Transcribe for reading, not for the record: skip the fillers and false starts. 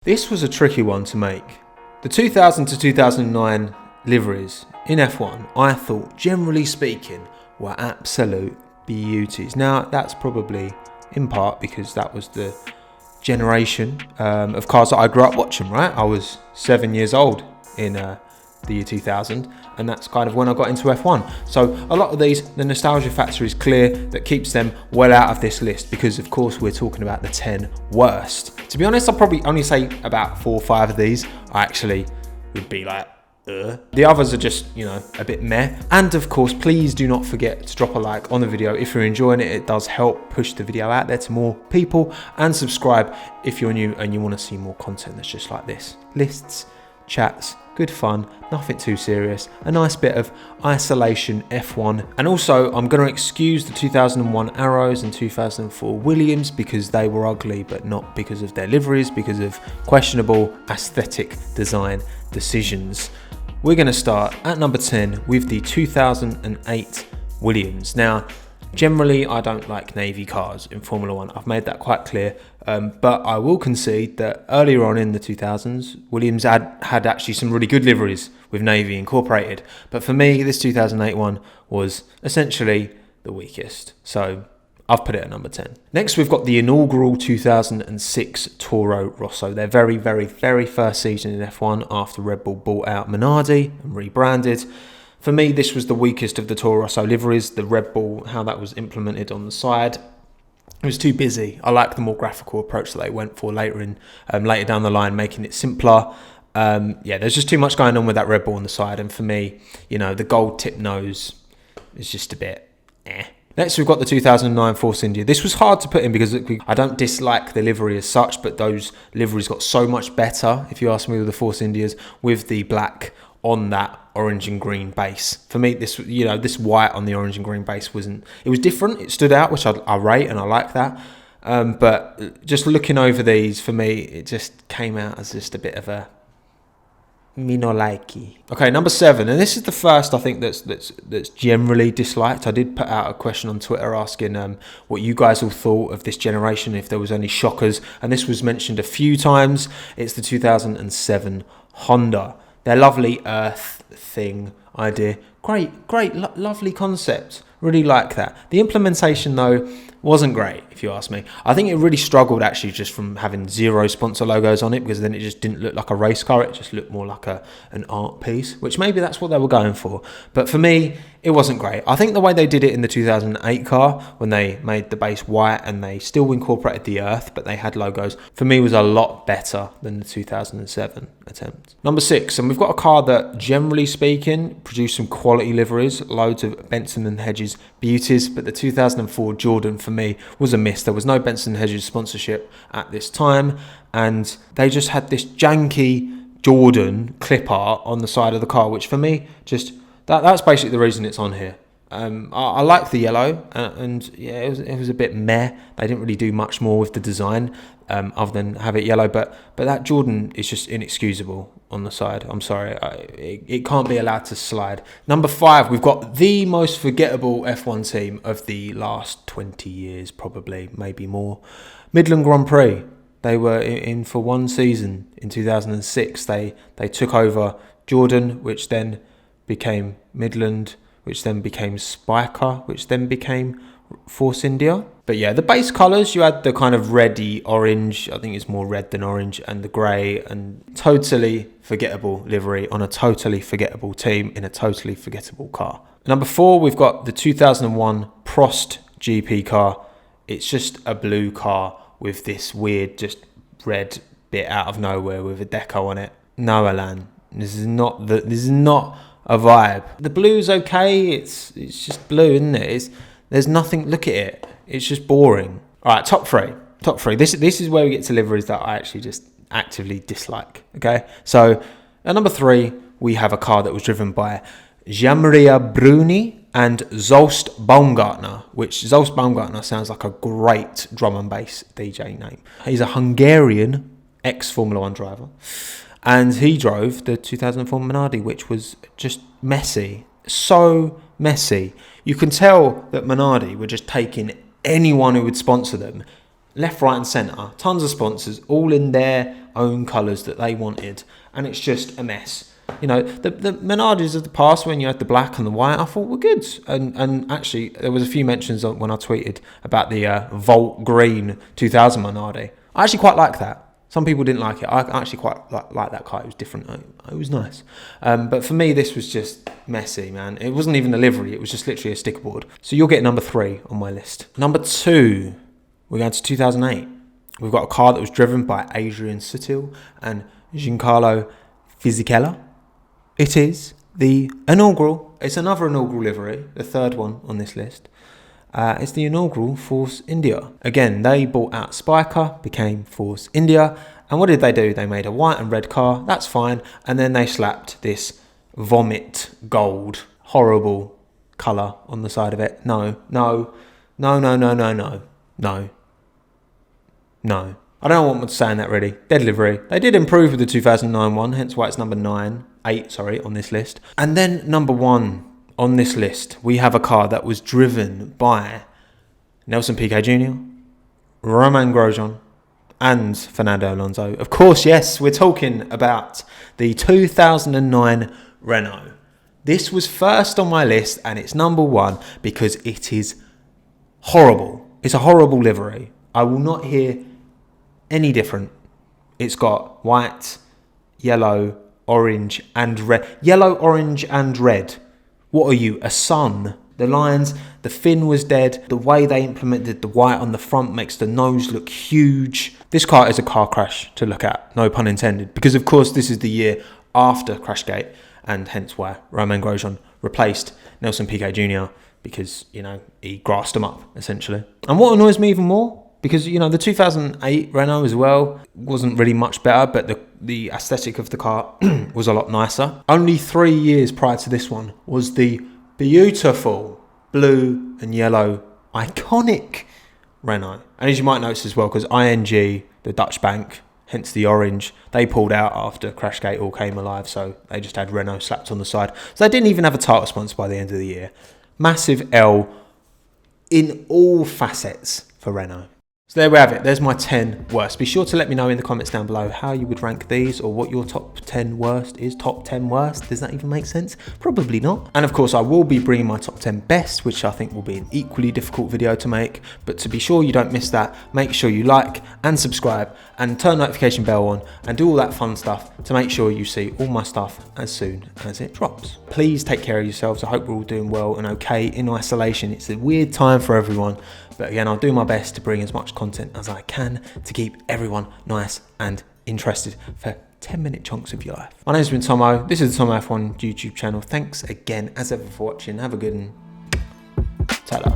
This was a tricky one to make. The 2000 to 2009 liveries in F1, I thought, generally speaking, were absolute beauties. Now, that's probably in part because that was the generation of cars that I grew up watching, right? I was 7 years old in the year 2000, and that's kind of when I got into F1. So a lot of these, the nostalgia factor is clear that keeps them well out of this list because, of course, we're talking about the 10 worst. To be honest, I'll probably only say about 4 or 5 of these I actually would be like, The others are just, a bit meh. And of course, please do not forget to drop a like on the video if you're enjoying it. It does help push the video out there to more people. And subscribe if you're new and you want to see more content that's just like this. Lists, chats, good fun, nothing too serious, a nice bit of isolation F1. And also, I'm going to excuse the 2001 Arrows and 2004 Williams because they were ugly, but not because of their liveries, because of questionable aesthetic design decisions. We're going to start at number 10 with the 2008 Williams. Now, generally, I don't like navy cars in Formula One. I've made that quite clear. But I will concede that earlier on in the 2000s, Williams had actually some really good liveries with navy incorporated. But for me, this 2008 one was essentially the weakest. So I've put it at number 10. Next, we've got the inaugural 2006 Toro Rosso. Their very, very, very first season in F1 after Red Bull bought out Minardi and rebranded. For me, this was the weakest of the Toro Rosso liveries. The Red Bull, how that was implemented on the side, it was too busy. I like the more graphical approach that they went for later down the line, making it simpler. There's just too much going on with that Red Bull on the side. And for me, the gold tip nose is just a bit eh. Next, we've got the 2009 Force India. This was hard to put in because I don't dislike the livery as such, but those liveries got so much better, if you ask me, with the Force Indias, with the black on that orange and green base. For me, this white on the orange and green base it was different. It stood out, which I rate and I like that. But just looking over these, for me, it just came out as just a bit of a me no likey. Okay, number 7, and this is the first I think that's generally disliked. I did put out a question on Twitter asking what you guys all thought of this generation, if there was any shockers, and this was mentioned a few times. It's the 2007 Honda. Their lovely Earth thing idea. Great, lovely concept. Really like that. The implementation, though, wasn't great, if you ask me. I think it really struggled, actually, just from having 0 sponsor logos on it, because then it just didn't look like a race car. It just looked more like an art piece, which maybe that's what they were going for. But for me, it wasn't great. I think the way they did it in the 2008 car, when they made the base white and they still incorporated the Earth, but they had logos, for me was a lot better than the 2007 attempt. Number 6, and we've got a car that, generally speaking, produced some quality liveries, loads of Benson and Hedges beauties, but the 2004 Jordan, for me, was a miss. There was no Benson and Hedges sponsorship at this time, and they just had this janky Jordan clip art on the side of the car, which for me, just that's basically the reason it's on here. I like the yellow, and yeah, it was a bit meh. They didn't really do much more with the design other than have it yellow, but that Jordan is just inexcusable on the side. I'm sorry, it can't be allowed to slide. Number 5, we've got the most forgettable F1 team of the last 20 years, probably, maybe more. Midland Grand Prix. They were in for one season in 2006. They took over Jordan, which then became Midland, which then became Spiker, which then became Force India. But yeah, the base colours, you had the kind of reddy orange, I think it's more red than orange, and the grey, and totally forgettable livery on a totally forgettable team in a totally forgettable car. Number 4, we've got the 2001 Prost GP car. It's just a blue car with this weird, just red bit out of nowhere with a deco on it. No, Alan, this is not a vibe. The blue's okay. It's just blue, isn't it? There's nothing. Look at it. It's just boring. All right, top three. This is where we get to liveries that I actually just actively dislike. Okay, so at number 3 we have a car that was driven by Gianmaria Bruni and Zolst Baumgartner, which Zolst Baumgartner sounds like a great drum and bass DJ name. He's a Hungarian ex-Formula 1 driver. And he drove the 2004 Minardi, which was just messy. So messy. You can tell that Minardi were just taking anyone who would sponsor them left, right and centre. Tons of sponsors, all in their own colours that they wanted. And it's just a mess. You know, the Minardis of the past, when you had the black and the white, I thought were good. And actually, there was a few mentions when I tweeted about the Volt Green 2000 Minardi. I actually quite like that. Some people didn't like it. I actually quite like that car. It was different. It was nice. But for me, this was just messy, man. It wasn't even a livery. It was just literally a sticker board. So you'll get number 3 on my list. Number 2, we're going to 2008. We've got a car that was driven by Adrian Sutil and Giancarlo Fisichella. It is the inaugural. It's another inaugural livery, the 3rd one on this list. It's the inaugural Force India. Again, they bought out Spiker, became Force India. And what did they do? They made a white and red car. That's fine. And then they slapped this vomit gold, horrible colour on the side of it. No. I don't know what I'm saying that really. Dead livery. They did improve with the 2009 one, hence why it's number 8 on this list. And then number 1 on this list, we have a car that was driven by Nelson Piquet Jr., Romain Grosjean, and Fernando Alonso. Of course, yes, we're talking about the 2009 Renault. This was first on my list and it's number 1 because it is horrible. It's a horrible livery. I will not hear any different. It's got white, yellow, orange and red. Yellow, orange and red. What are you, a sun? The lines, the fin was dead. The way they implemented the white on the front makes the nose look huge. This car is a car crash to look at, no pun intended. Because of course this is the year after Crashgate and hence why Romain Grosjean replaced Nelson Piquet Jr. because, you know, he grassed them up essentially. And what annoys me even more, because, you know, the 2008 Renault as well wasn't really much better, but the aesthetic of the car was a lot nicer. Only 3 years prior to this one was the beautiful blue and yellow iconic Renault. And as you might notice as well, because ING, the Dutch bank, hence the orange, they pulled out after Crashgate all came alive, so they just had Renault slapped on the side. So they didn't even have a title sponsor by the end of the year. Massive L in all facets for Renault. So there we have it. There's my 10 worst. Be sure to let me know in the comments down below how you would rank these or what your top 10 worst is. Top 10 worst. Does that even make sense? Probably not. And of course, I will be bringing my top 10 best, which I think will be an equally difficult video to make. But to be sure you don't miss that, make sure you like and subscribe and turn notification bell on and do all that fun stuff to make sure you see all my stuff as soon as it drops. Please take care of yourselves. I hope we're all doing well and okay in isolation. It's a weird time for everyone. But again, I'll do my best to bring as much content as I can to keep everyone nice and interested for 10-minute chunks of your life. My name's been Tommo. This is the Tommo F1 YouTube channel. Thanks again, as ever, for watching. Have a good one. Ta-da.